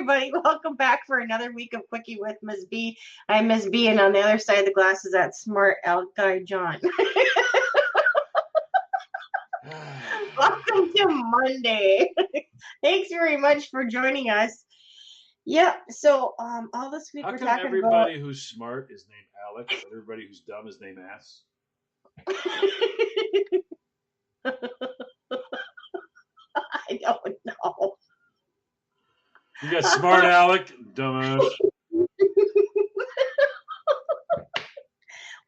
everybody. Welcome back for another week of Quickie with Ms. B. I'm Ms. B, and on the other side of the glass is that smart elk guy, John. Welcome to Monday. Thanks very much for joining us. Yep. So, all this week How we're come talking everybody about. who's smart is named Alex, but everybody who's dumb is named Ass? I don't know. You got smart Alec, dumbass. Well,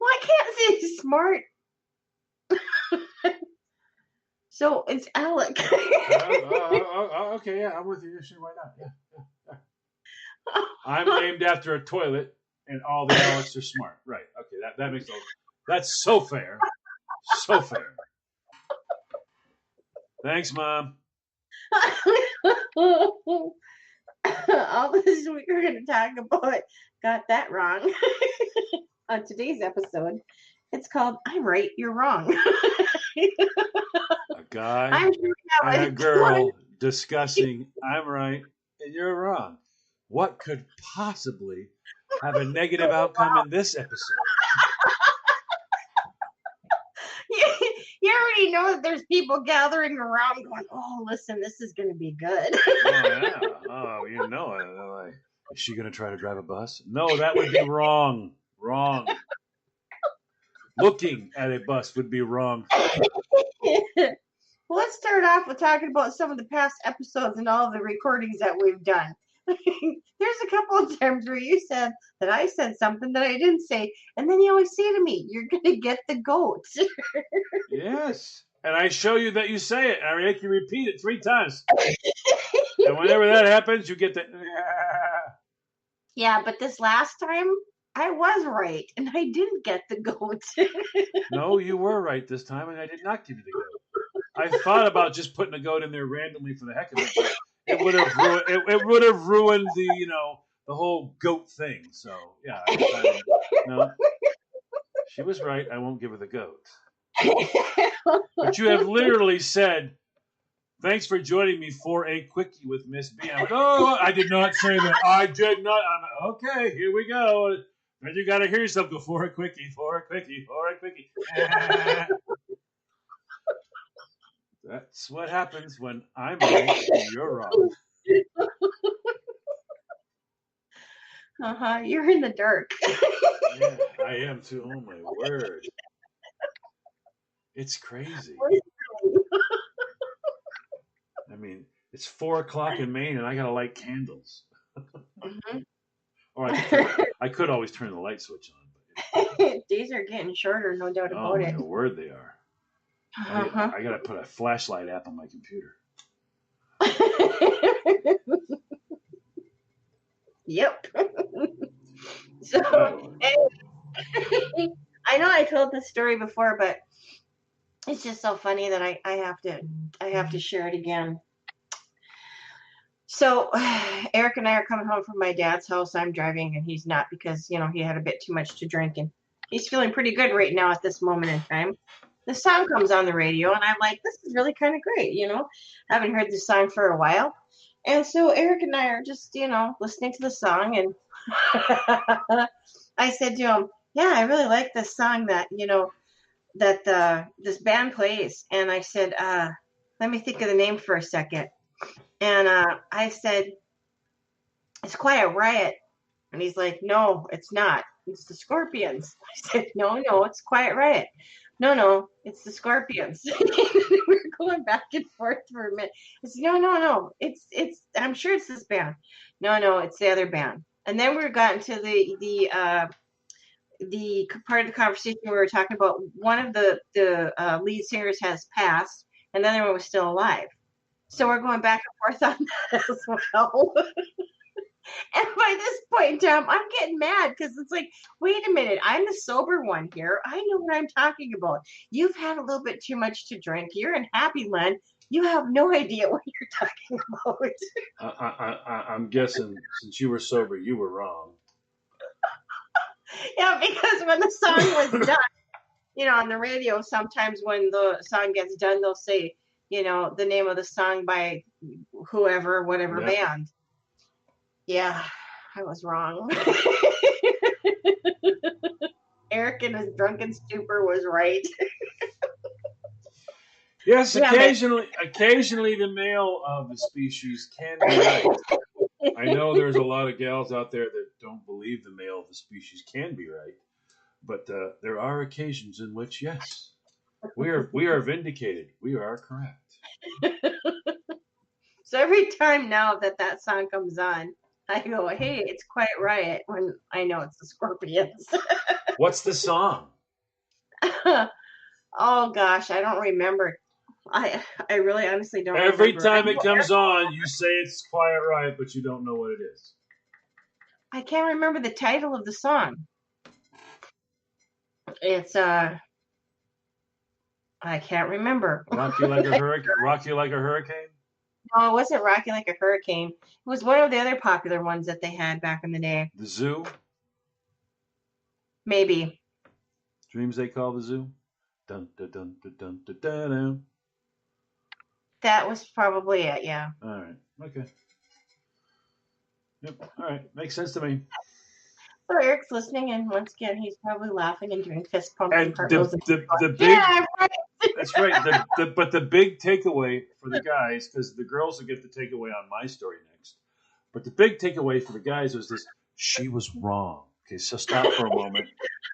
I can't say smart. So it's Alec. Okay, yeah, I'm with you. Sure, why not? Yeah. I'm named after a toilet, and all the Alex are smart. Right? Okay, that makes sense. That's so fair. So fair. Thanks, Mom. All this week we're going to talk about got that wrong on today's episode. It's called I'm Right, You're Wrong. A guy and a girl discussing I'm right and you're wrong. What could possibly have a negative outcome in this episode? You already know that there's people gathering around going, oh, listen, this is going to be good. Oh, yeah. Oh, you know it. Like, is she going to try to drive a bus? No, that would be wrong. Wrong. Looking at a bus would be wrong. Well, let's start off with talking about some of the past episodes and all of the recordings that we've done. There's a couple of times where you said that I said something that I didn't say, and then you always say to me, you're going to get the goat. Yes. And I show you that you say it. I make you repeat it 3 times. And whenever that happens, you get the... Yeah, but this last time, I was right, and I didn't get the goat. No, you were right this time, and I did not give you the goat. I thought about just putting a goat in there randomly for the heck of it. It would have ruined. It would have ruined the the whole goat thing. So yeah, no, she was right. I won't give her the goat. But you have literally said, "Thanks for joining me for a quickie with Miss B." I'm like, oh, I did not say that. I did not. I'm like, okay, here we go. And you got to hear yourself go for a quickie, for a quickie, for a quickie. That's what happens when I'm right and you're wrong. You're in the dark. Yeah, I am too. Oh my word. It's crazy. I mean, it's 4:00 in Maine and I gotta light candles. Mm-hmm. Or I could always turn the light switch on. But days are getting shorter, no doubt about it. Oh my word, they are. I gotta put a flashlight app on my computer. Yep. So I know I told this story before, but it's just so funny that I have to share it again. So Eric and I are coming home from my dad's house. I'm driving and he's not because he had a bit too much to drink and he's feeling pretty good right now at this moment in time. The song comes on the radio and I'm like, this is really kind of great, I haven't heard this song for a while. And so Eric and I are just, listening to the song and I said to him, yeah, I really like this song that, that this band plays. And I said, let me think of the name for a second. And I said, it's Quiet Riot. And he's like, no, it's not. It's the Scorpions. I said, no, it's Quiet Riot. No, it's the Scorpions. We were going back and forth for a minute. I said, no. It's. I'm sure it's this band. No, it's the other band. And then we got into the part of the conversation where we were talking about one of the lead singers has passed, and the other one was still alive. So we're going back and forth on that as well. And by this point in time, I'm getting mad because it's like, wait a minute, I'm the sober one here. I know what I'm talking about. You've had a little bit too much to drink. You're in Happy Land. You have no idea what you're talking about. I'm guessing since you were sober, you were wrong. Yeah, because when the song was done, on the radio, sometimes when the song gets done, they'll say, the name of the song by whoever, whatever band. Yeah, I was wrong. Eric in his drunken stupor was right. Yes, Yeah, man. occasionally the male of the species can be right. I know there's a lot of gals out there that don't believe the male of the species can be right, but there are occasions in which, yes, we are vindicated. We are correct. So every time now that song comes on, I go, "Hey, it's Quiet Riot," when I know it's the Scorpions. What's the song? Oh gosh, I don't remember. I really honestly don't Every remember. time it comes on, you say it's Quiet Riot, but you don't know what it is. I can't remember the title of the song. It's I can't remember. Rock you like a hurricane. Rock you like a hurricane. No, it wasn't Rocking Like a Hurricane. It was one of the other popular ones that they had back in the day. The zoo. Maybe. Dreams they call the zoo. Dun dun dun dun dun dun dun. Dun. That was probably it, yeah. All right. Okay. Yep. All right. Makes sense to me. So Eric's listening, and once again, he's probably laughing and doing fist pumps and And cartwheels. the big Yeah, right. that's right. But the big takeaway for the guys, because the girls will get the takeaway on my story next. But the big takeaway for the guys was this: she was wrong. Okay, so stop for a moment.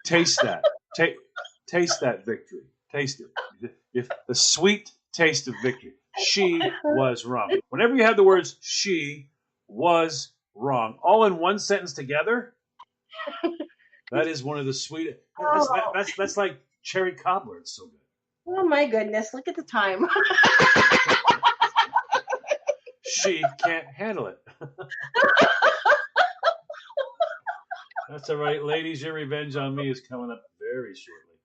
Taste that. Taste that victory. Taste it. If the sweet taste of victory. She was wrong. Whenever you have the words "she was wrong" all in one sentence together, that is one of the sweet. Oh, That's like cherry cobbler. It's so good. oh my goodness! Look at the time. She can't handle it. That's all right, ladies. Your revenge on me is coming up very shortly.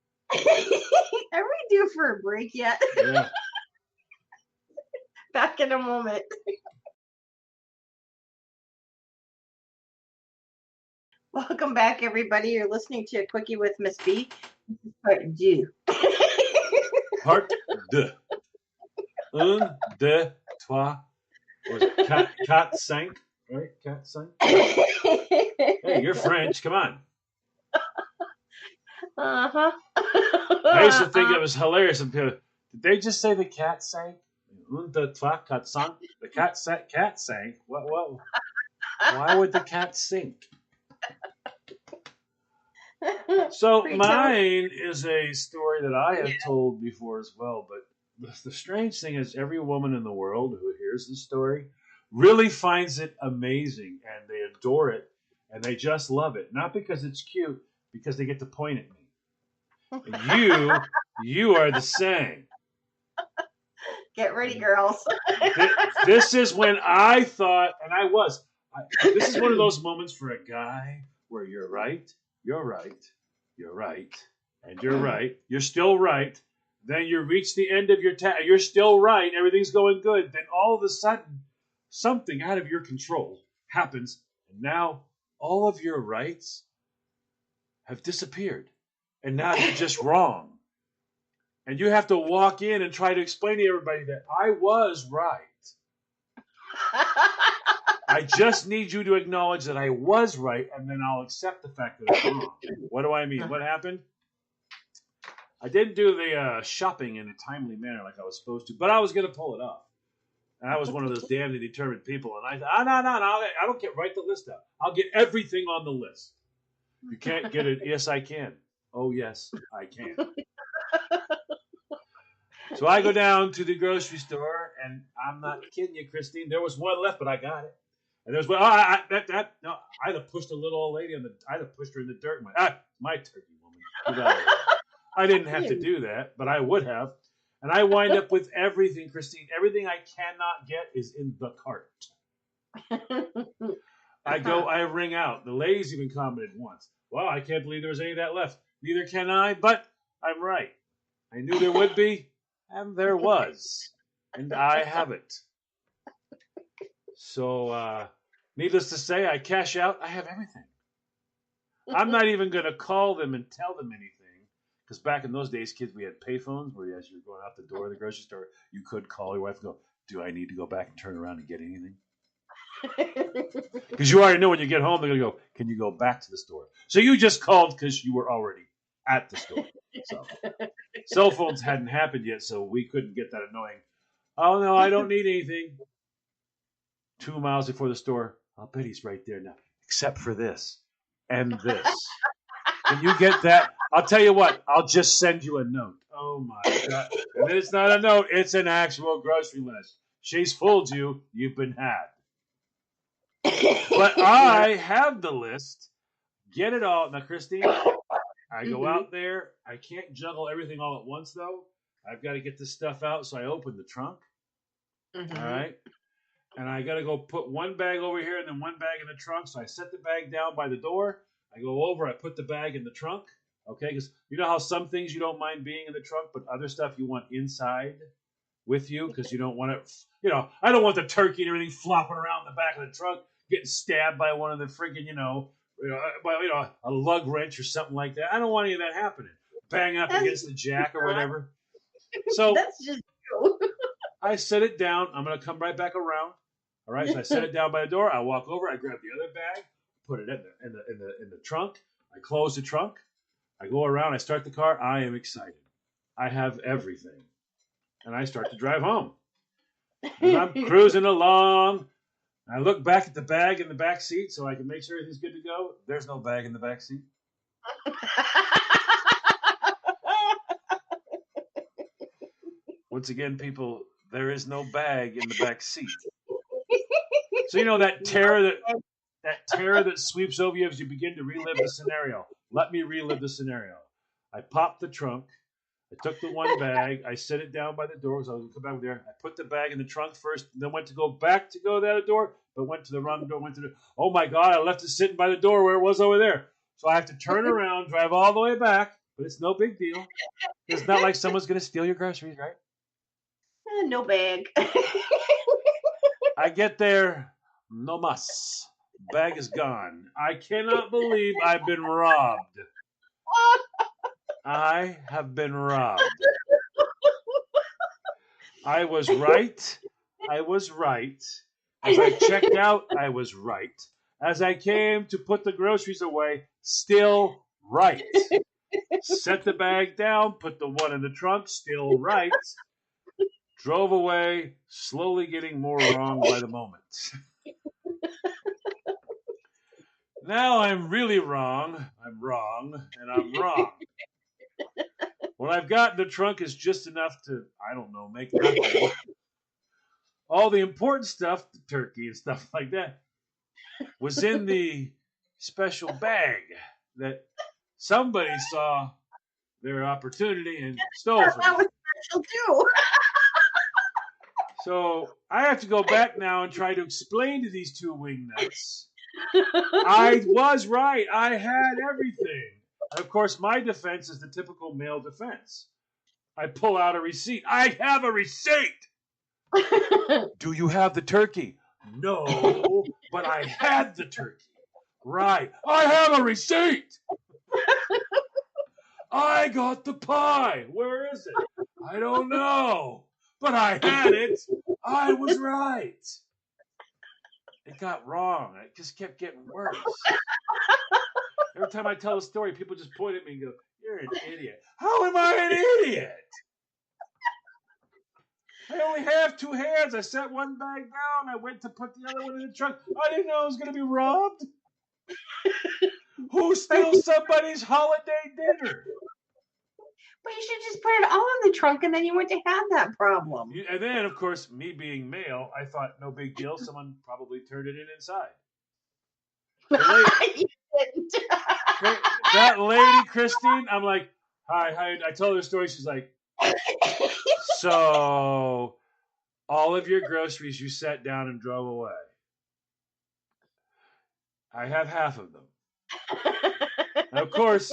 Are we due for a break yet? Yeah. Back in a moment. Welcome back, everybody. You're listening to a Quickie with Miss B. This is part two. Part deux. Un, deux, trois. Was it quatre, cinq? Right? Quatre, cinq? Hey, you're French. Come on. Uh-huh. I used to think it was hilarious. Did they just say the cat sank? Un, deux, trois, quatre, cinq. The cat sank. What? Why would the cat sink? So mine is a story that I have told before as well. But the strange thing is, every woman in the world who hears the story really finds it amazing, and they adore it, and they just love it. Not because it's cute, because they get to point at me. And you are the same. Get ready, girls. This is when I thought, and I was. This is one of those moments for a guy where you're right, you're right, you're right, and you're right. You're still right. Then you reach the end of your task. You're still right. Everything's going good. Then all of a sudden, something out of your control happens, and now all of your rights have disappeared, and now you're just wrong. And you have to walk in and try to explain to everybody that I was right. I just need you to acknowledge that I was right, and then I'll accept the fact that I'm wrong. What do I mean? What happened? I didn't do the shopping in a timely manner like I was supposed to, but I was going to pull it off. And I was one of those damned and determined people, and I thought, no, I don't get write the list out. I'll get everything on the list. You can't get it. Yes, I can. Oh, yes, I can. So I go down to the grocery store, and I'm not kidding you, Christine. There was one left, but I got it. And there was one. No, I'd have pushed a little old lady I'd have pushed her in the dirt. And went, my turkey woman. I didn't have to do that, but I would have. And I wind up with everything, Christine. Everything I cannot get is in the cart. I ring out. The ladies even commented once. Wow, I can't believe there was any of that left. Neither can I, but I'm right. I knew there would be, and there was. And I have it. So, needless to say, I cash out. I have everything. I'm not even going to call them and tell them anything. Because back in those days, kids, we had payphones where as you're going out the door of the grocery store, you could call your wife and go, do I need to go back and turn around and get anything? Because you already know when you get home, they're going to go, can you go back to the store? So you just called because you were already at the store. So cell phones hadn't happened yet, so we couldn't get that annoying. Oh, no, I don't need anything. 2 miles before the store, I'll bet he's right there now, except for this and this. Can you get that? I'll tell you what, I'll just send you a note. Oh, my God. And it's not a note, it's an actual grocery list. She's fooled you. You've been had. But I have the list. Get it all. Now, Christine, I go out there. I can't juggle everything all at once, though. I've got to get this stuff out, so I open the trunk. All right. And I got to go put one bag over here and then one bag in the trunk. So I set the bag down by the door. I go over. I put the bag in the trunk. Okay. Because you know how some things you don't mind being in the trunk, but other stuff you want inside with you because you don't want it. You know, I don't want the turkey and everything flopping around the back of the trunk, getting stabbed by one of the friggin', by a lug wrench or something like that. I don't want any of that happening. Bang up against the jack or whatever. So that's just you. I set it down. I'm gonna come right back around. All right. So I set it down by the door. I walk over. I grab the other bag, put it in the trunk. I close the trunk. I go around. I start the car. I am excited. I have everything, and I start to drive home. And I'm cruising along. I look back at the bag in the back seat so I can make sure everything's good to go. There's no bag in the back seat. Once again, people, there is no bag in the back seat. So you know that terror that sweeps over you as you begin to relive the scenario. Let me relive the scenario. I popped the trunk. I took the one bag. I set it down by the door, so I was going to come back there. I put the bag in the trunk first, then went to go back to go to the other door, but went to the wrong door. Oh my God, I left it sitting by the door where it was over there. So I have to turn around, drive all the way back, but it's no big deal. It's not like someone's going to steal your groceries, right? No bag. I get there, no mas. Bag is gone. I cannot believe I've been robbed. I have been robbed. I was right. I was right. As I checked out, I was right. As I came to put the groceries away, still right. Set the bag down, put the one in the trunk, still right. Drove away, slowly getting more wrong by the moment. Now I'm really wrong. I'm wrong, and I'm wrong. What I've got in the trunk is just enough to, I don't know, make nothing. All the important stuff, the turkey and stuff like that, was in the special bag that somebody saw their opportunity and stole from That me. was special too. So I have to go back now and try to explain to these two wingnuts. I was right. I had everything. And of course, my defense is the typical male defense. I pull out a receipt. I have a receipt. Do you have the turkey? No, but I had the turkey. Right. I have a receipt. I got the pie. Where is it? I don't know. But I had it. I was right. It got wrong. It just kept getting worse. Every time I tell a story, people just point at me and go, "You're an idiot." How am I an idiot? I only have two hands. I set one bag down. I went to put the other one in the trunk. I didn't know I was going to be robbed. Who steals somebody's holiday dinner? But you should just put it all in the trunk and then you wouldn't have that problem. And then, of course, me being male, I thought, no big deal. Someone probably turned it in inside. That lady, Christine, I'm like, hi. I told her the story. She's like, so all of your groceries you set down and drove away. I have half of them. And of course,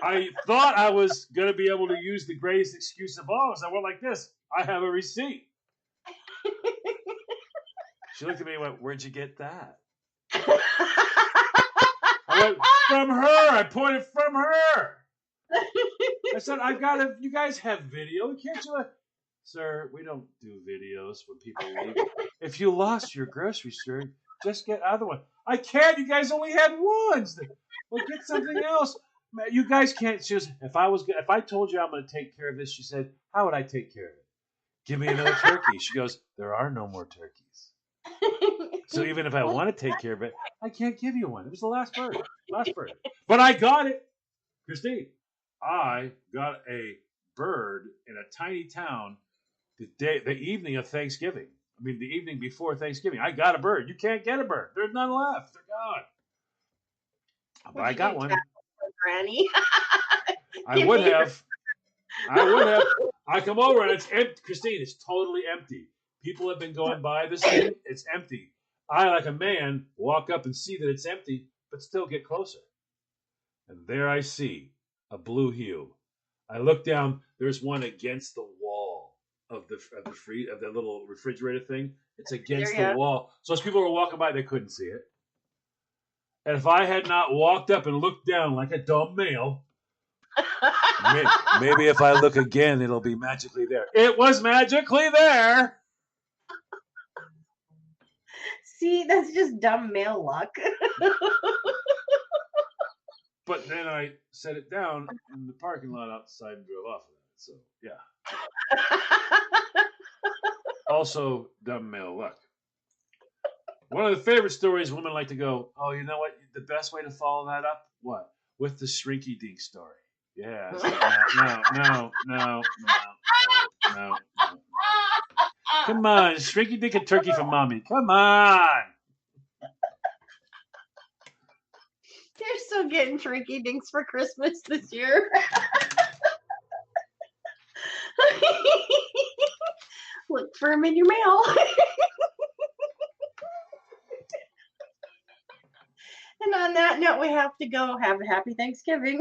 I thought I was going to be able to use the greatest excuse of all. So I went like this. I have a receipt. She looked at me and went, where'd you get that? I went, from her. I pointed from her. I said, you guys have video. Can't you? Sir, we don't do videos when people leave. If you lost your grocery store, just get other one. I can't. You guys only had ones. Well, get something else. You guys can't. She was, if I told you I'm going to take care of this, she said, how would I take care of it? Give me another turkey. She goes, there are no more turkeys. So even if I want to take care of it, I can't give you one. It was the last bird. Last bird. But I got it. Christine, I got a bird in a tiny town the evening of Thanksgiving. I mean, the evening before Thanksgiving. I got a bird. You can't get a bird. There's none left. They're gone. But I got one. Granny? I would have. I come over and it's empty. Christine, it's totally empty. People have been going by this thing. It's empty. I, like a man, walk up and see that it's empty, but still get closer. And there I see a blue hue. I look down. There's one against the wall of the little refrigerator thing. It's against the wall. So as people were walking by, they couldn't see it. And if I had not walked up and looked down like a dumb male, maybe if I look again, it'll be magically there. It was magically there. See, that's just dumb male luck. But then I set it down in the parking lot outside and drove off of it. So, yeah. Also, dumb male luck. One of the favorite stories, women like to go, oh, you know what? The best way to follow that up? What? With the Shrinky Dink story. Yeah. No. Come on. Shrinky Dink and turkey for mommy. Come on. You're still getting Shrinky Dinks for Christmas this year. Look for them in your mail. And on that note, we have to go. Have a happy Thanksgiving.